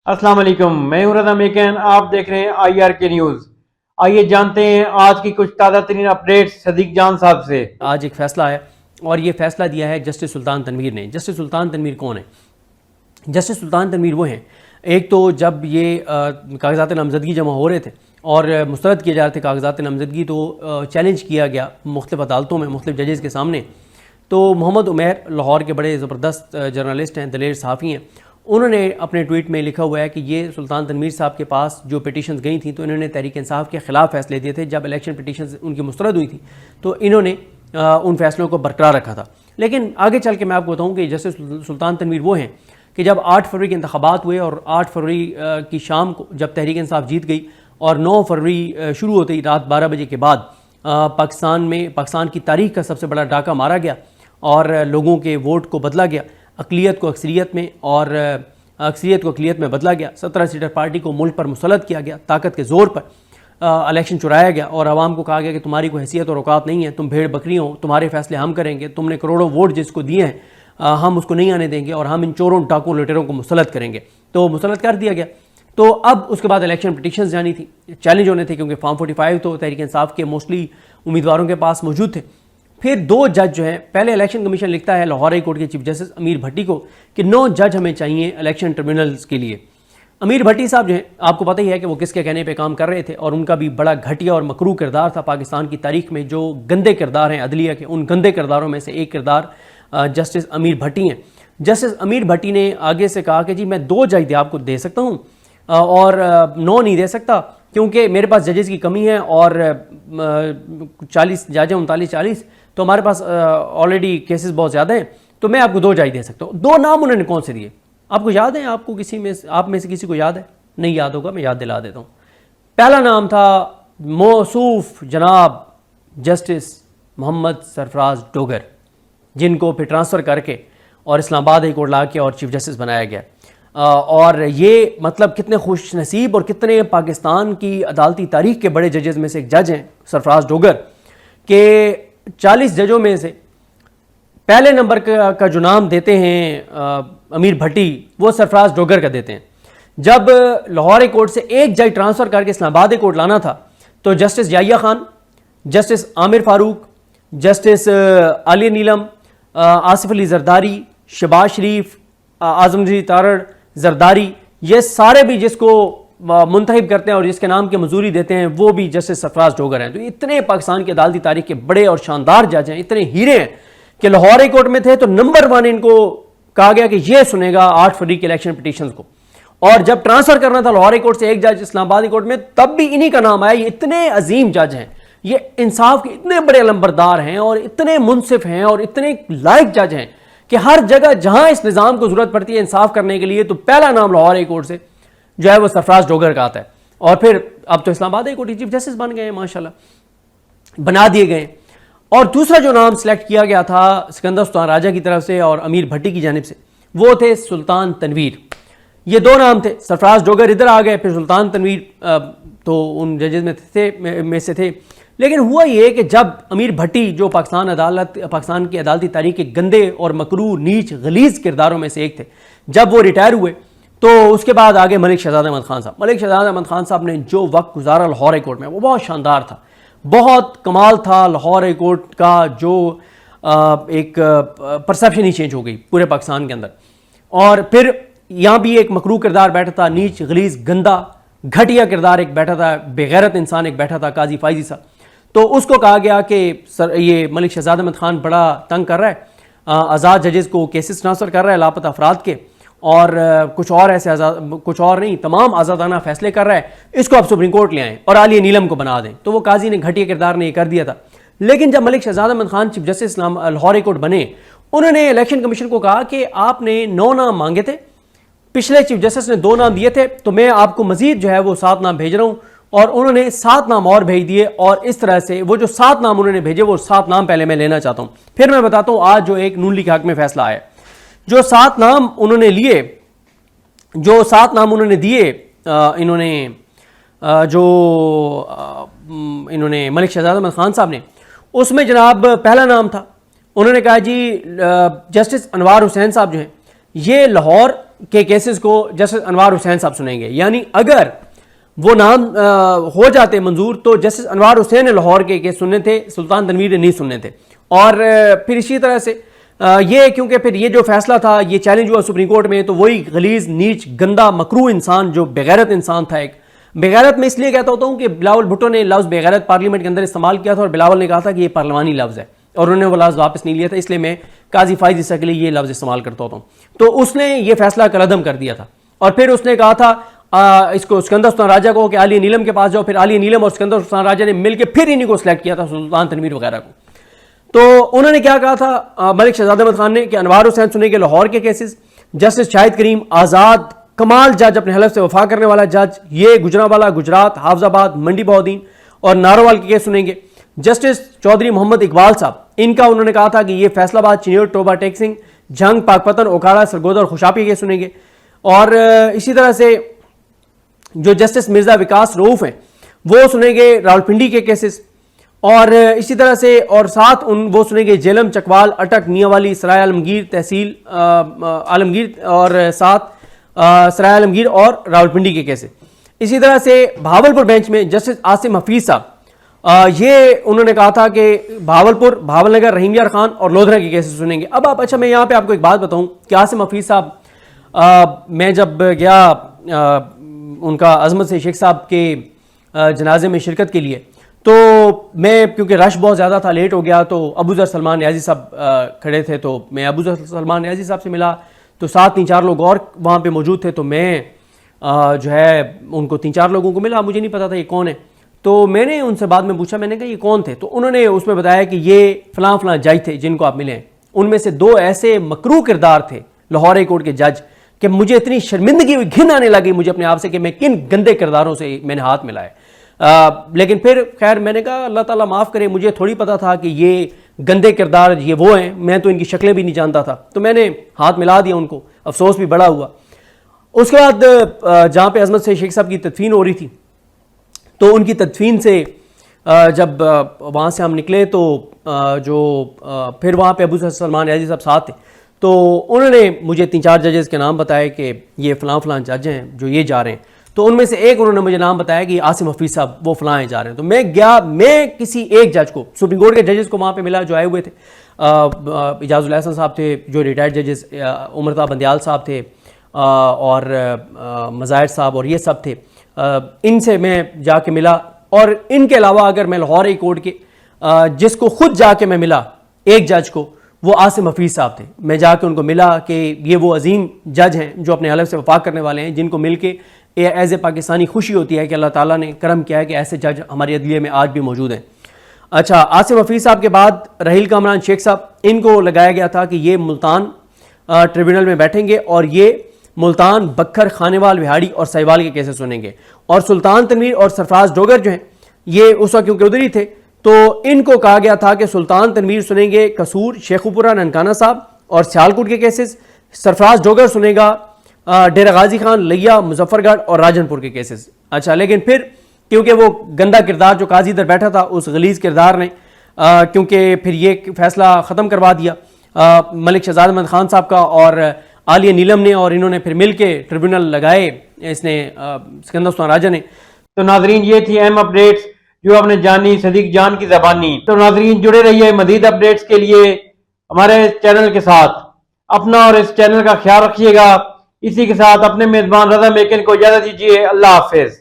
السلام علیکم، میں ہوں رضا میکن، آپ دیکھ رہے ہیں آئی آر کے نیوز۔ آئیے جانتے ہیں آج کی کچھ تازہ ترین اپڈیٹس صدیق جان صاحب سے۔ آج ایک فیصلہ آیا اور یہ فیصلہ دیا ہے جسٹس سلطان تنویر نے۔ جسٹس سلطان تنویر کون ہیں؟ جسٹس سلطان تنویر وہ ہیں، ایک تو جب یہ کاغذات نامزدگی جمع ہو رہے تھے اور مسترد کیے جا رہے تھے کاغذات نامزدگی، تو چیلنج کیا گیا مختلف عدالتوں میں مختلف ججز کے سامنے۔ تو محمد عمیر لاہور کے بڑے زبردست جرنلسٹ ہیں، دلیر صحافی ہیں، انہوں نے اپنے ٹویٹ میں لکھا ہوا ہے کہ یہ سلطان تنویر صاحب کے پاس جو پٹیشنز گئی تھیں تو انہوں نے تحریک انصاف کے خلاف فیصلے دیے تھے۔ جب الیکشن پٹیشنز ان کی مسترد ہوئی تھی تو انہوں نے ان فیصلوں کو برقرار رکھا تھا۔ لیکن آگے چل کے میں آپ کو بتاؤں کہ جیسے سلطان تنویر وہ ہیں کہ جب 8 فروری کے انتخابات ہوئے اور 8 فروری کی شام کو جب تحریک انصاف جیت گئی اور 9 فروری شروع ہوتے ہی رات 12 بجے کے بعد پاکستان کی تاریخ کا سب سے بڑا ڈاکہ مارا گیا اور لوگوں کے ووٹ کو بدلا گیا، اقلیت کو اکثریت میں اور اکثریت کو اقلیت میں بدلا گیا، 17 سیٹر پارٹی کو ملک پر مسلط کیا گیا، طاقت کے زور پر الیکشن چرایا گیا اور عوام کو کہا گیا کہ تمہاری کوئی حیثیت اور اوقات نہیں ہے، تم بھیڑ بکری ہو، تمہارے فیصلے ہم کریں گے، تم نے کروڑوں ووٹ جس کو دیے ہیں ہم اس کو نہیں آنے دیں گے اور ہم ان چوروں ڈاکوں لٹیروں کو مسلط کریں گے۔ تو مسلط کر دیا گیا۔ تو اب اس کے بعد الیکشن پٹیشنز جانی تھی، چیلنج ہونے تھے کیونکہ فارم 45 تو تحریک انصاف کے موسٹلی امیدواروں کے پاس موجود تھے۔ پھر 2 جج جو ہیں، پہلے الیکشن کمیشن لکھتا ہے لاہور ہائی کورٹ کے چیف جسٹس امیر بھٹی کو کہ 9 جج ہمیں چاہیے الیکشن ٹربیونلز کے لیے۔ امیر بھٹی صاحب جو ہیں، آپ کو پتہ ہی ہے کہ وہ کس کے کہنے پہ کام کر رہے تھے اور ان کا بھی بڑا گھٹیا اور مکروہ کردار تھا پاکستان کی تاریخ میں۔ جو گندے کردار ہیں عدلیہ کے، ان گندے کرداروں میں سے ایک کردار جسٹس امیر بھٹی ہیں۔ جسٹس امیر بھٹی نے آگے سے کہا کہ جی میں 2 جج آپ کو دے سکتا ہوں اور 9 نہیں دے سکتا کیونکہ میرے پاس ججز کی کمی ہے اور 40 جج ہیں، 39-40، تو ہمارے پاس آلریڈی کیسز بہت زیادہ ہیں، تو میں آپ کو 2 جج دے سکتا ہوں۔ 2 نام انہوں نے کون سے دیے؟ آپ کو یاد ہے؟ آپ میں سے کسی کو یاد ہے؟ نہیں یاد ہوگا، میں یاد دلا دیتا ہوں۔ پہلا نام تھا موصوف جناب جسٹس محمد سرفراز ڈوگر، جن کو پھر ٹرانسفر کر کے اور اسلام آباد ہائی کورٹ لا کے اور چیف جسٹس بنایا گیا۔ اور یہ مطلب کتنے خوش نصیب اور کتنے پاکستان کی عدالتی تاریخ کے بڑے ججز میں سے ایک جج ہیں سرفراز ڈوگر، کہ 40 ججوں میں سے پہلے نمبر کا جو نام دیتے ہیں امیر بھٹی، وہ سرفراز ڈوگر کا دیتے ہیں۔ جب لاہور ہائی کورٹ سے ایک جج ٹرانسفر کر کے اسلام آباد ہائی کورٹ لانا تھا تو جسٹس یحییٰ خان، جسٹس عامر فاروق، جسٹس عالیہ نیلم، آصف علی زرداری، شہباز شریف، اعظم جی تارڑ، زرداری، یہ سارے بھی جس کو منتخب کرتے ہیں اور جس کے نام کے مزوری دیتے ہیں وہ بھی جسٹس سرفراز ڈوگر ہیں۔ تو اتنے پاکستان کی عدالتی تاریخ کے بڑے اور شاندار جج ہیں، اتنے ہیرے ہیں کہ لاہور ہائی کورٹ میں تھے تو نمبر 1 ان کو کہا گیا کہ یہ سنے گا 8 فروری کے الیکشن پٹیشنز کو، اور جب ٹرانسفر کرنا تھا لاہور ہائی کورٹ سے ایک جج اسلام آباد ہائی کورٹ میں تب بھی انہی کا نام آیا۔ یہ اتنے عظیم جج ہیں، یہ انصاف کے اتنے بڑے علمبردار ہیں اور اتنے منصف ہیں اور اتنے لائق جج ہیں کہ ہر جگہ جہاں اس نظام کو ضرورت پڑتی ہے انصاف کرنے کے لیے تو پہلا نام لاہور ہائی کورٹ سے جو ہے وہ سرفراز ڈوگر کا آتا ہے۔ اور پھر اب تو اسلام آباد ہائی کورٹ کے چیف جسٹس بن گئے ہیں، ماشاءاللہ بنا دیے گئے۔ اور دوسرا جو نام سلیکٹ کیا گیا تھا سکندر سلطان راجہ کی طرف سے اور امیر بھٹی کی جانب سے، وہ تھے سلطان تنویر۔ یہ 2 نام تھے، سرفراز ڈوگر ادھر آ گئے، پھر سلطان تنویر تو ان ججز میں سے تھے۔ لیکن ہوا یہ کہ جب امیر بھٹی جو پاکستان کی عدالتی تاریخ کے گندے اور مکروہ نیچ غلیظ کرداروں میں سے ایک تھے، جب وہ ریٹائر ہوئے تو اس کے بعد آگے ملک شہزاد احمد خان صاحب۔ ملک شہزاد احمد خان صاحب نے جو وقت گزارا لاہور ہائی کورٹ میں وہ بہت شاندار تھا، بہت کمال تھا۔ لاہور ہائی کورٹ کا جو ایک پرسیپشن ہی چینج ہو گئی پورے پاکستان کے اندر۔ اور پھر یہاں بھی ایک مکروہ کردار بیٹھا تھا، نیچ غلیظ گندا گھٹیا کردار ایک بیٹھا تھا، بے غیرت انسان ایک بیٹھا تھا، قاضی فائزی صاحب۔ تو اس کو کہا گیا کہ یہ ملک شہزاد احمد خان بڑا تنگ کر رہا ہے، آزاد ججز کو کیسز ٹرانسفر کر رہا ہے لاپتہ افراد کے، اور کچھ اور نہیں تمام آزادانہ فیصلے کر رہا ہے، اس کو آپ سپریم کورٹ لے آئیں اور عالیہ نیلم کو بنا دیں۔ تو وہ قاضی نے گھٹیا کردار نے یہ کر دیا تھا۔ لیکن جب Malik Shahzad Ahmad Khan chief justice Lahore high court بنے، انہوں نے الیکشن کمیشن کو کہا کہ آپ نے 9 نام مانگے تھے، پچھلے چیف جسٹس نے 2 نام دیے تھے، تو میں آپ کو مزید جو ہے وہ 7 نام بھیج رہا ہوں، اور انہوں نے 7 نام اور بھیج دیے۔ اور اس طرح سے وہ جو 7 نام انہوں نے بھیجے وہ 7 نام پہلے میں لینا چاہتا ہوں، پھر میں بتاتا ہوں آج جو ایک نون لیگ کے حق میں فیصلہ آیا۔ جو 7 نام انہوں نے لیے، جو 7 نام انہوں نے دیے، انہوں نے ملک شہزاد احمد خان صاحب نے، اس میں جناب پہلا نام تھا، انہوں نے کہا جی جسٹس انوار حسین صاحب جو ہیں یہ لاہور کے کیسز کو جسٹس انوار حسین صاحب سنیں گے. یعنی اگر وہ نام ہو جاتے منظور تو جسٹس انوار حسین نے لاہور کے کیس سننے تھے, سلطان تنویر نے نہیں سننے تھے. اور پھر اسی طرح سے یہ کیونکہ پھر یہ جو فیصلہ تھا یہ چیلنج ہوا سپریم کورٹ میں, تو وہی غلیظ نیچ گندا مکروہ انسان جو بغیرت انسان تھا, ایک بغیرت میں اس لیے کہتا ہوتا ہوں کہ بلاول بھٹو نے لفظ بغیرت پارلیمنٹ کے اندر استعمال کیا تھا اور بلاول نے کہا تھا کہ یہ پارلیمانی لفظ ہے اور انہوں نے وہ لفظ واپس نہیں لیا تھا, اس لیے میں قاضی فائز عیسیٰ کے لیے یہ لفظ استعمال کرتا ہوتا ہوں. تو اس نے یہ فیصلہ کالعدم کر دیا تھا اور پھر اس نے کہا تھا اس کو سکندر سلطان راجہ کو کہ عالیہ نیلم کے پاس جاؤ. پھر عالیہ نیلم اور سکندر سلطان راجہ نے مل کے پھر انہیں کو سلیکٹ کیا تھا, سلطان تنویر وغیرہ کو. تو انہوں نے کیا کہا تھا ملک شہزاد احمد خان نے کہ انوار حسین سنیں گے لاہور کے کیسز, جسٹس شاہد کریم آزاد کمال جج, اپنے حلف سے وفا کرنے والا جج, یہ گجرانوالہ گجرات, حافظ آباد, منڈی بہودین اور ناروال کے کیس سنیں گے. جسٹس چودھری محمد اقبال صاحب, ان کا انہوں نے کہا تھا کہ یہ فیصلہ آباد, چنیوٹ, ٹوبہ ٹیکسنگ, جھنگ, پاک پتن, اوکھاڑا, سرگودا اور خوشاپی کے سنیں گے. اور اسی طرح سے جو جسٹس مرزا وکاس رؤوف ہیں وہ سنیں گے راولپنڈی کے کیسز. اور اسی طرح سے اور ساتھ وہ سنیں گے جیلم, چکوال, اٹک, میاں سرائے عالمگیر, تحصیل عالمگیر اور ساتھ سرائے عالمگیر اور راولپنڈی کے کیسز. اسی طرح سے بھاولپور بینچ میں جسٹس عاصم حفیظ صاحب, یہ انہوں نے کہا تھا کہ بھاولپور, بھاول نگر, رحیم یار خان اور لودھرا کے کیسز سنیں گے. اب آپ اچھا میں یہاں پہ آپ کو ایک بات بتاؤں کہ عاصم حفیظ صاحب, میں جب گیا ان کا عظمت سے شیخ صاحب کے جنازے میں شرکت کے لیے, تو میں کیونکہ رش بہت زیادہ تھا, لیٹ ہو گیا, تو ابو ذر سلمان نیازی صاحب کھڑے تھے, تو میں ابو ذر سلمان نیازی صاحب سے ملا, تو ساتھ 3-4 لوگ اور وہاں پہ موجود تھے. تو میں جو ہے ان کو 3-4 لوگوں کو ملا, مجھے نہیں پتا تھا یہ کون ہے. تو میں نے ان سے بعد میں پوچھا, میں نے کہا یہ کون تھے؟ تو انہوں نے اس میں بتایا کہ یہ فلاں فلاں جج تھے جن کو آپ ملے ہیں. ان میں سے 2 ایسے مکروہ کردار تھے لاہور ہائی کورٹ کے جج کہ مجھے اتنی شرمندگی ہوئی, گھن آنے لگی مجھے اپنے آپ سے کہ میں کن گندے کرداروں سے میں نے ہاتھ ملائے. لیکن پھر خیر میں نے کہا اللہ تعالیٰ معاف کرے, مجھے تھوڑی پتا تھا کہ یہ گندے کردار یہ وہ ہیں, میں تو ان کی شکلیں بھی نہیں جانتا تھا. تو میں نے ہاتھ ملا دیا ان کو, افسوس بھی بڑا ہوا. اس کے بعد جہاں پہ عظمت سے شیخ صاحب کی تدفین ہو رہی تھی, تو ان کی تدفین سے جب وہاں سے ہم نکلے تو جو پھر وہاں پہ ابو سلمان نیازی صاحب ساتھ تھے, تو انہوں نے مجھے 3-4 ججز کے نام بتائے کہ یہ فلاں فلاں جج ہیں جو یہ جا رہے ہیں. تو ان میں سے ایک انہوں نے مجھے نام بتایا کہ عاصم حفیظ صاحب وہ فلاں جا رہے ہیں. تو میں گیا, میں کسی ایک جج کو, سپریم کورٹ کے ججز کو وہاں پہ ملا جو آئے ہوئے تھے. اعجاز الحسن صاحب تھے جو ریٹائرڈ ججز, عمرتا بندیال صاحب تھے اور مظاہر صاحب اور یہ سب تھے. ان سے میں جا کے ملا. اور ان کے علاوہ اگر میں لاہور ہائی کورٹ کے جس کو خود جا کے میں ملا ایک جج کو, وہ عاصم حفیظ صاحب تھے. میں جا کے ان کو ملا کہ یہ وہ عظیم جج ہیں جو اپنے حلف سے وفا کرنے والے ہیں, جن کو مل کے ایز اے پاکستانی خوشی ہوتی ہے کہ اللہ تعالیٰ نے کرم کیا ہے کہ ایسے جج ہماری عدلیہ میں آج بھی موجود ہیں. اچھا, عاصم حفیظ صاحب کے بعد رحیل کامران شیخ صاحب, ان کو لگایا گیا تھا کہ یہ ملتان ٹریبونل میں بیٹھیں گے اور یہ ملتان, بکھر, خانیوال, وہاڑی اور سہیوال کے کیسز سنیں گے. اور سلطان تنویر اور سرفراز ڈوگر جو ہیں یہ اس وقت کیونکہ ادھر ہی تھے, تو ان کو کہا گیا تھا کہ سلطان تنویر سنیں گے قصور, شیخوپورہ, ننکانہ صاحب اور سیالکوٹ کے کیسز. سرفراز ڈوگر سنے گا ڈیرہ غازی خان, لیا, مظفر گڑھ اور راجن پور کے کیسز. اچھا, لیکن پھر کیونکہ وہ گندا کردار جو قاضی ادھر بیٹھا تھا, اس غلیظ کردار نے کیونکہ پھر یہ فیصلہ ختم کروا دیا ملک شہزاد احمد خان صاحب کا اور عالیہ نیلم نے, اور انہوں نے پھر مل کے ٹریبونل لگائے, اس نے سکندر سلطان راجہ نے. تو ناظرین یہ تھی اہم اپڈیٹس جو آپ نے جانی صدیق جان کی زبانی. تو ناظرین جڑے رہیے مزید اپڈیٹس کے لیے ہمارے چینل کے ساتھ. اپنا اور اس چینل کا خیال رکھیے گا. اسی کے ساتھ اپنے میزبان رضا میکن کو اجازت دیجیے. اللہ حافظ.